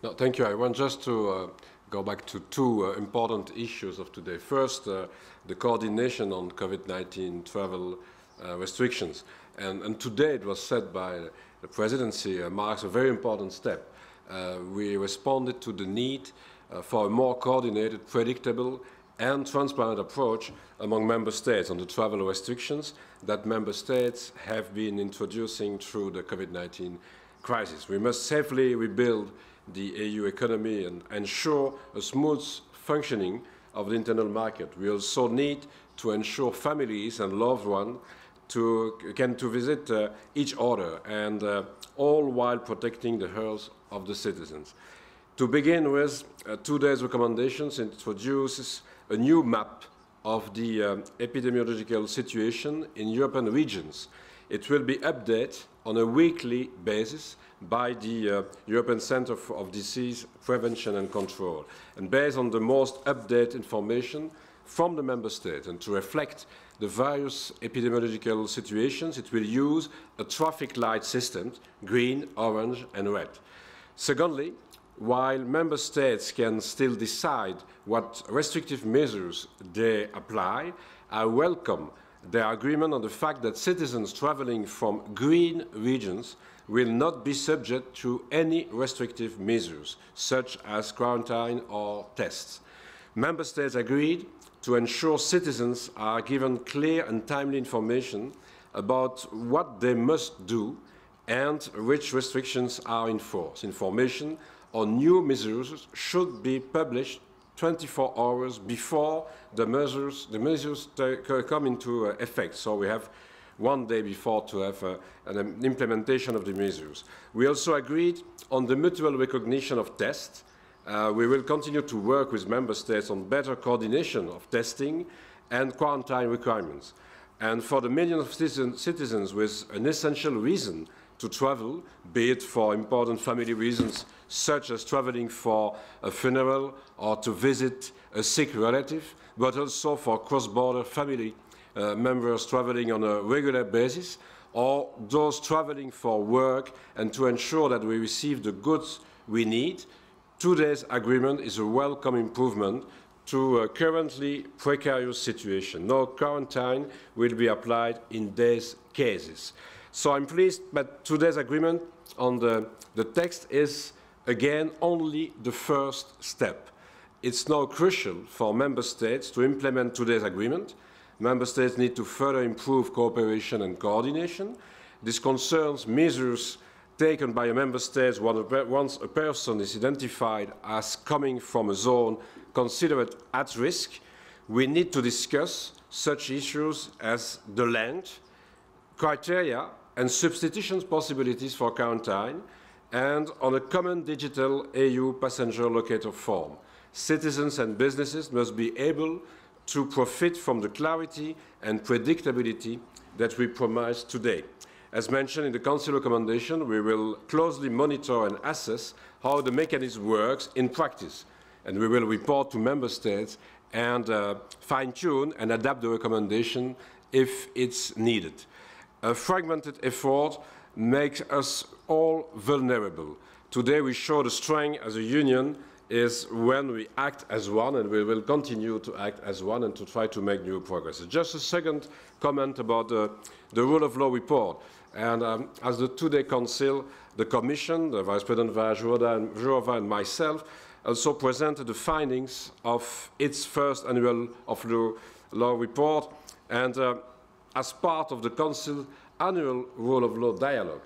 No, thank you. I want just to go back to two important issues of today. First, the coordination on COVID-19 travel restrictions. And today it was said by the presidency marks a very important step. We responded to the need for a more coordinated, predictable and transparent approach among member states on the travel restrictions that member states have been introducing through the COVID-19 crisis. We must safely rebuild the EU economy and ensure a smooth functioning of the internal market. We also need to ensure families and loved ones can visit each other, and all while protecting the health of the citizens. To begin with, today's recommendations introduces a new map of the epidemiological situation in European regions. It will be updated on a weekly basis by the European Centre of Disease Prevention and Control, and based on the most updated information from the member states. And to reflect the various epidemiological situations, it will use a traffic light system, green, orange and red. Secondly, while member states can still decide what restrictive measures they apply, I welcome their agreement on the fact that citizens travelling from green regions will not be subject to any restrictive measures, such as quarantine or tests. Member states agreed to ensure citizens are given clear and timely information about what they must do and which restrictions are in force. Information on new measures should be published 24 hours before the measures come into effect. So we have one day before to have an implementation of the measures. We also agreed on the mutual recognition of tests. We will continue to work with member states on better coordination of testing and quarantine requirements. And for the millions of citizens with an essential reason to travel, be it for important family reasons, such as traveling for a funeral or to visit a sick relative, but also for cross-border family members traveling on a regular basis, or those traveling for work, and to ensure that we receive the goods we need. Today's agreement is a welcome improvement to a currently precarious situation. No quarantine will be applied in these cases. So I'm pleased that today's agreement on the text is, again, only the first step. It's now crucial for member states to implement today's agreement. Member states need to further improve cooperation and coordination. This concerns measures taken by a member state once a person is identified as coming from a zone considered at risk. We need to discuss such issues as the length, criteria and substitution possibilities for quarantine, and on a common digital EU passenger locator form. Citizens and businesses must be able to profit from the clarity and predictability that we promise today. As mentioned in the Council recommendation, we will closely monitor and assess how the mechanism works in practice, and we will report to member states and fine-tune and adapt the recommendation if it's needed. A fragmented effort makes us all vulnerable. Today we show the strength as a union is when we act as one, and we will continue to act as one and to try to make new progress. Just a second comment about the rule of law report. And as the two-day council, the Commission, the Vice President Jourova and myself also presented the findings of its first annual of law report, and as part of the Council annual rule of law dialogue.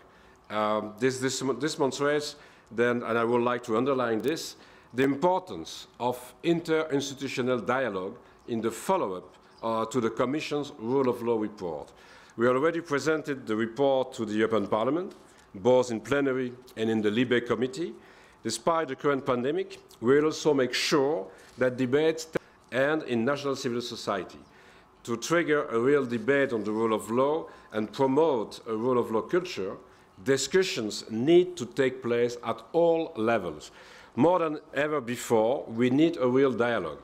This demonstrates then, and I would like to underline this, the importance of interinstitutional dialogue in the follow-up to the Commission's rule of law report. We already presented the report to the European Parliament, both in plenary and in the Libe Committee. Despite the current pandemic, we will also make sure that debates and in national civil society to trigger a real debate on the rule of law and promote a rule of law culture. Discussions need to take place at all levels. More than ever before, we need a real dialogue,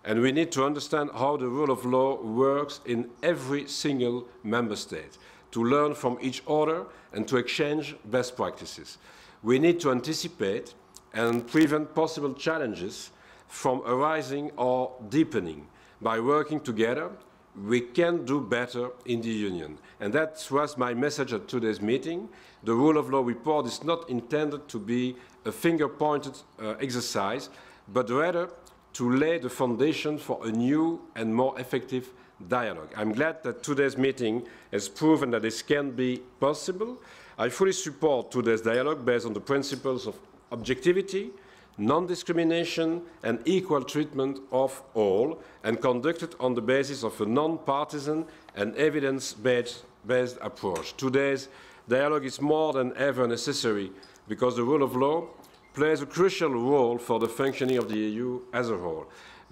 and we need to understand how the rule of law works in every single member state, to learn from each other and to exchange best practices. We need to anticipate and prevent possible challenges from arising or deepening. By working together, we can do better in the Union. And that was my message at today's meeting. The rule of law report is not intended to be a finger-pointed exercise, but rather to lay the foundation for a new and more effective dialogue. I'm glad that today's meeting has proven that this can be possible. I fully support today's dialogue based on the principles of objectivity, non-discrimination and equal treatment of all, and conducted on the basis of a non-partisan and evidence-based approach. Today's dialogue is more than ever necessary because the rule of law plays a crucial role for the functioning of the EU as a whole.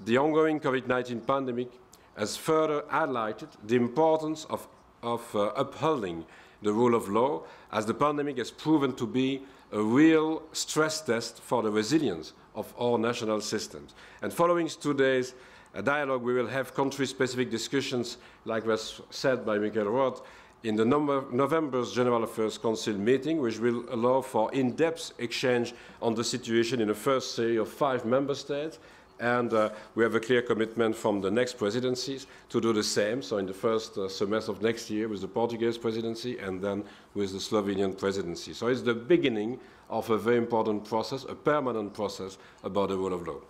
The ongoing COVID-19 pandemic has further highlighted the importance of upholding the rule of law, as the pandemic has proven to be a real stress test for the resilience of our national systems. And following today's dialogue, we will have country-specific discussions, like was said by Michael Roth, in the November's General Affairs Council meeting, which will allow for in-depth exchange on the situation in the first series of 5 member states. And we have a clear commitment from the next presidencies to do the same, so in the first semester of next year with the Portuguese presidency and then with the Slovenian presidency. So it's the beginning of a very important process, a permanent process about the rule of law.